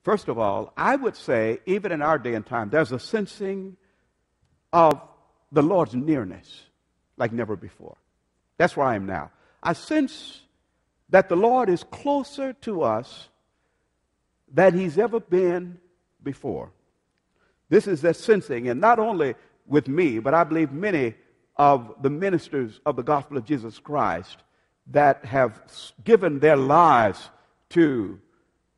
First of all, I would say, even in our day and time, there's a sensing of the Lord's nearness like never before. That's where I am now. I sense that the Lord is closer to us than he's ever been before. This is that sensing, and not only with me, but I believe many of the ministers of the gospel of Jesus Christ that have given their lives to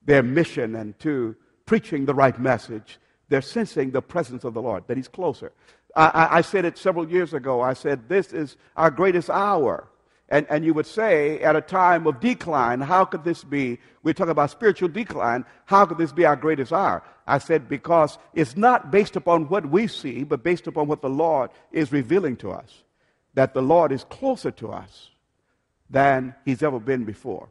their mission and to preaching the right message. They're sensing the presence of the Lord, that he's closer. I said it several years ago. I said, this is our greatest hour. And you would say, at a time of decline, how could this be? We're talking about spiritual decline. How could this be our greatest hour? I said, because it's not based upon what we see, but based upon what the Lord is revealing to us. That the Lord is closer to us than he's ever been before.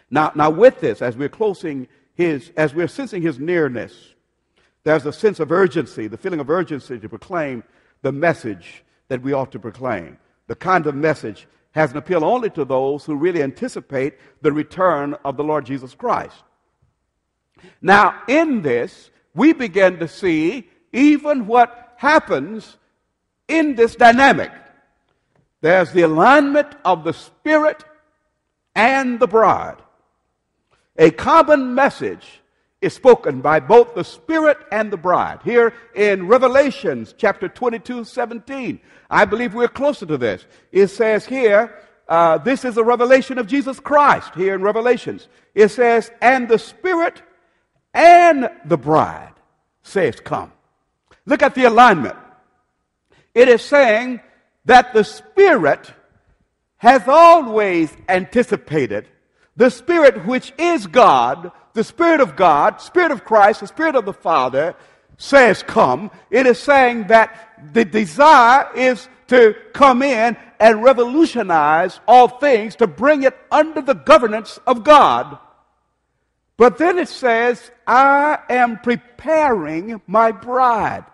Now with this, as we're sensing his nearness, there's a sense of urgency, the feeling of urgency to proclaim the message that we ought to proclaim. The kind of message has an appeal only to those who really anticipate the return of the Lord Jesus Christ. Now, in this, we begin to see even what happens in this dynamic. There's the alignment of the Spirit and the bride. A common message is spoken by both the Spirit and the bride. Here in Revelations chapter 22:17, I believe we're closer to this. It says here, this is a revelation of Jesus Christ here in Revelations. It says, and the Spirit and the bride says, come. Look at the alignment. It is saying that the Spirit has always anticipated. The Spirit, which is God, the Spirit of God, Spirit of Christ, the Spirit of the Father, says come. It is saying that the desire is to come in and revolutionize all things, to bring it under the governance of God. But then it says, I am preparing my bride.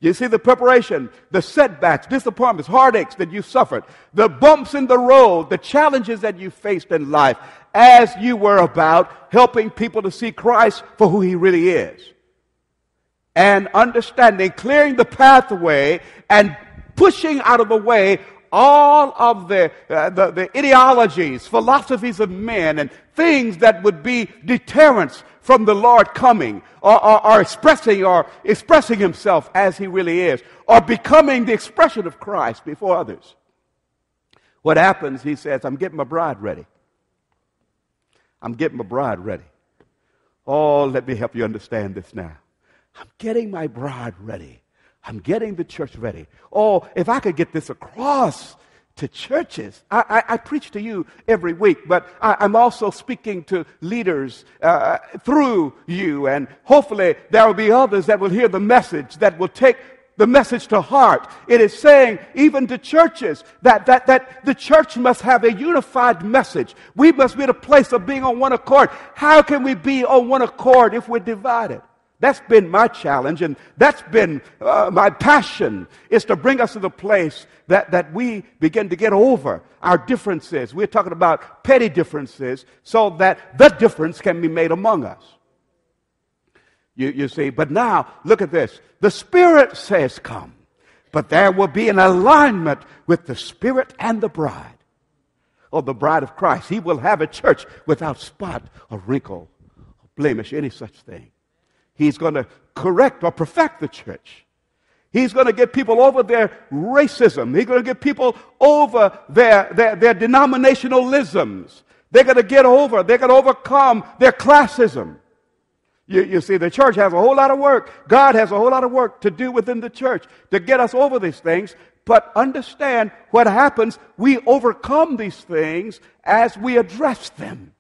You see the preparation, the setbacks, disappointments, heartaches that you suffered, the bumps in the road, the challenges that you faced in life as you were about helping people to see Christ for who he really is. And understanding, clearing the pathway and pushing out of the way all of the ideologies, philosophies of men and things that would be deterrents from the Lord coming or expressing himself as he really is, or becoming the expression of Christ before others. What happens, he says, I'm getting my bride ready. I'm getting my bride ready. Oh, let me help you understand this now. I'm getting my bride ready. I'm getting the church ready. Oh, if I could get this across to churches. I preach to you every week, but I'm also speaking to leaders through you, and hopefully there will be others that will hear the message, that will take the message to heart. It is saying, even to churches, that the church must have a unified message. We must be at a place of being on one accord. How can we be on one accord if we're divided? That's been my challenge, and that's been my passion, is to bring us to the place that we begin to get over our differences. We're talking about petty differences, so that the difference can be made among us. You see, but now, look at this. The Spirit says come, but there will be an alignment with the Spirit and the bride, or the bride of Christ. He will have a church without spot or wrinkle or blemish, any such thing. He's going to correct or perfect the church. He's going to get people over their racism. He's going to get people over their denominationalisms. They're going to overcome their classism. You see, the church has a whole lot of work. God has a whole lot of work to do within the church to get us over these things. But understand what happens. We overcome these things as we address them.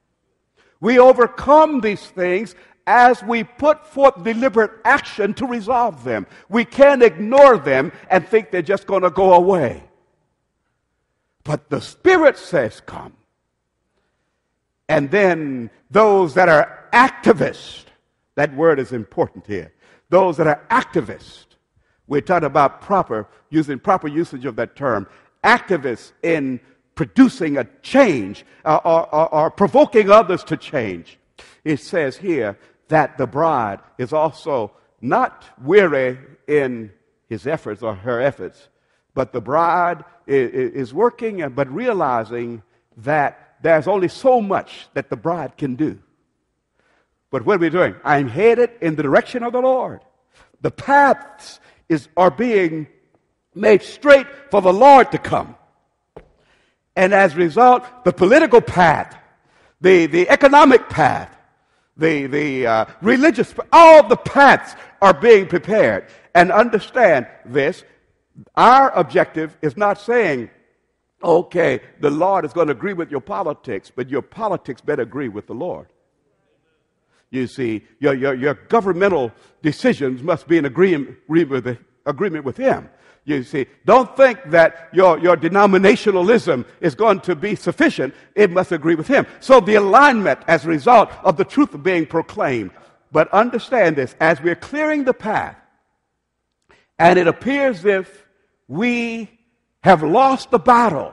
We overcome these things as we put forth deliberate action to resolve them. We can't ignore them and think they're just going to go away. But the Spirit says come. And then those that are activists, that word is important here. Those that are activists, we're talking about using proper usage of that term, activists in producing a change or provoking others to change. It says here that the bride is also not weary in his efforts or her efforts, but the bride is working but realizing that there's only so much that the bride can do. But what are we doing? I'm headed in the direction of the Lord. The paths are being made straight for the Lord to come. And as a result, the political path, the economic path, the religious, all the paths are being prepared. And understand this, our objective is not saying, okay, the Lord is going to agree with your politics, but your politics better agree with the Lord. You see, your governmental decisions must be in agreement with Him. You see, don't think that your denominationalism is going to be sufficient. It must agree with Him. So the alignment as a result of the truth being proclaimed. But understand this, as we're clearing the path, and it appears as if we have lost the battle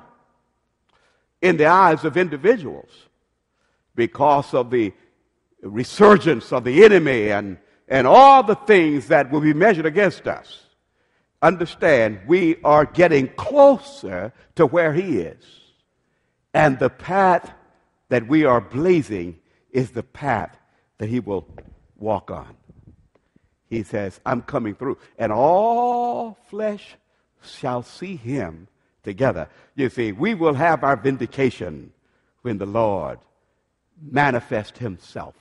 in the eyes of individuals because of the resurgence of the enemy and all the things that will be measured against us. Understand, we are getting closer to where He is. And the path that we are blazing is the path that He will walk on. He says, I'm coming through, and all flesh shall see Him together. You see, we will have our vindication when the Lord manifests Himself